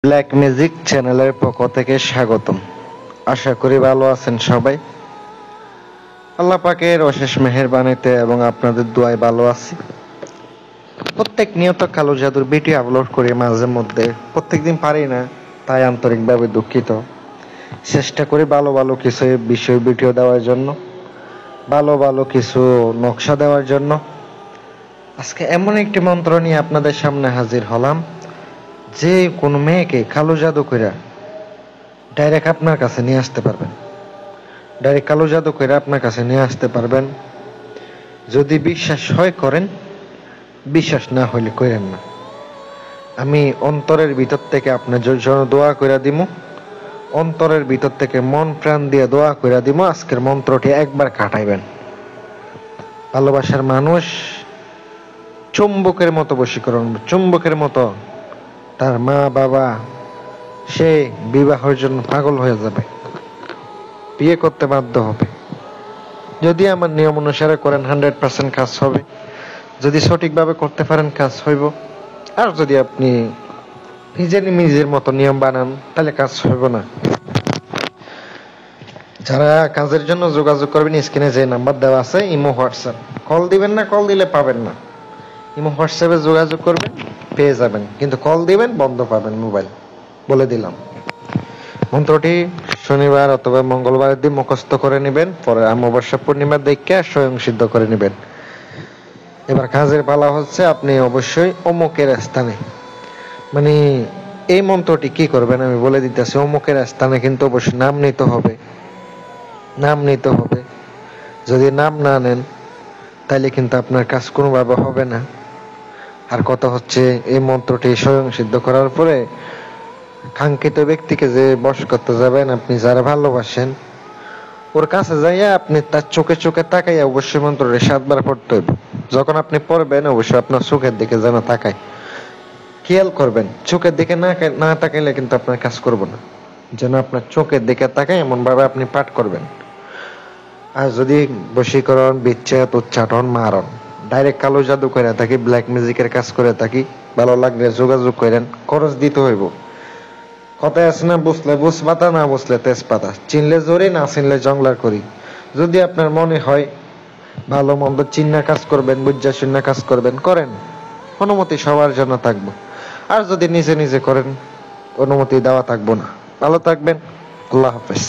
Black magic চ্যানেলের পক্ষ থেকে স্বাগতম। আশা করি ভালো আছেন সবাই। আল্লাহ পাকের অশেষ মেহেরবানিতে এবং আপনাদের দোয়ায় ভালো আছি। প্রত্যেক নিয়ত কালো জাদুর ভিডিও আপলোড করি মাঝে মধ্যে, প্রত্যেকদিন পারি না, তাই আন্তরিকভাবে দুঃখিত। চেষ্টা করি ভালো ভালো কিছু বিষয় ভিডিও দেওয়ার জন্য, ভালো ভালো কিছু নকশা দেওয়ার জন্য। আজকে এমন একটি মন্ত্র নিয়ে আপনাদের সামনে হাজির হলাম, যে কোনো মেয়েকে কালো জাদু কইরা ডাইরেক্ট আপনার কাছে নিয়ে আসতে পারবেন। ডাইরেক্ট কালো জাদু কইরা আপনার কাছে নিয়ে আসতে পারবেন। যদি বিশ্বাস হয় করেন, বিশ্বাস না হইলে কইরেন না। আমি অন্তরের ভিতর থেকে আপনার জন্য দোয়া কইরা দিমু, অন্তরের ভিতর থেকে মন প্রাণ দিয়ে দোয়া কইরা দিমু। আজকের মন্ত্রটি একবার কাটাইবেন। ভালোবাসার মানুষ চুম্বকের মতো বশীকরণ, চুম্বকের মতো তার মা বাবা সে বিবাহের জন্য পাগল হয়ে যাবে, বিয়ে করতে বাধ্য হবে। যদি আমার নিয়ম অনুসারে করেন 100% কাজ হবে। যদি সঠিকভাবে করতে পারেন কাজ হইব। আর যদি আপনি নিজের মতো নিয়ম বানান তাহলে কাজ হইব না। যারা কাজের জন্য যোগাযোগ করবেন, স্ক্রিনে যে নাম্বার দেওয়া আছে, ইমো হোয়াটসঅ্যাপ, কল দিবেন না, কল দিলে পাবেন না। ইমো হোয়াটসঅ্যাপে যোগাযোগ করবেন, পেয়ে যাবেন, কিন্তু কল দিবেন বন্ধ পাবেন মোবাইল, বলে দিলাম। মন্ত্রটি শনিবার অথবা মঙ্গলবারের দিন মুখস্থ করে নেবেন, পরে অমাবস্যা পূর্ণিমার দেখে স্বয়ং সিদ্ধ করে নেবেন। এবার কাজের পালা হচ্ছে, আপনি অবশ্যই অমুকের স্থানে, মানে এই মন্ত্রটি কি করবেন আমি বলে দিতেছি। অমুকের স্থানে কিন্তু অবশ্যই নাম নিতে হবে, নাম নিতে হবে। যদি নাম না নেন তাহলে কিন্তু আপনার কাজ কোনোভাবে হবে না। আর কথা হচ্ছে, এই মন্ত্রটি স্বয়ং সিদ্ধ করার পরে কাঙ্ক্ষিত ব্যক্তিকে যে বশ করতে যাবেন, আপনি যারা ভালোবাসেন ওর কাছে যাইয়া আপনি তার চোখে চোখে তাকাইয়া অবশ্যই মন্ত্রটি 7 বার পড়তে হবে। যখন আপনি পড়বেন অবশ্যই আপনার চোখের দিকে যেন তাকায়, খেয়াল করবেন। চোখের দিকে না তাকাইলে কিন্তু আপনার কাজ করব না। যেন আপনার চোখের দিকে তাকায় এমন ভাবে আপনি পাঠ করবেন। আর যদি বশীকরণ, বিচ্ছেদ, উচ্চাটন, মারণ, ডাইরেক্ট কালো জাদু করে থাকি, ব্ল্যাক ম্যাজিকের কাজ করে থাকি, ভালো লাগলে যোগাযোগ করেন। খরচ দিতে হইব। কথায় আছে না, বুঝলে বুঝপাতা, না বুঝলে তেজপাতা, চিনলে জোরে, না চিনলে জংলার করি। যদি আপনার মনে হয় ভালো মন্দ চিন্না কাজ করবেন, বুঝা শুন্না কাজ করবেন, করেন। অনুমতি সবার জন্য থাকবো। আর যদি নিজে নিজে করেন, অনুমতি দেওয়া থাকবো না। ভালো থাকবেন। আল্লাহ হাফেজ।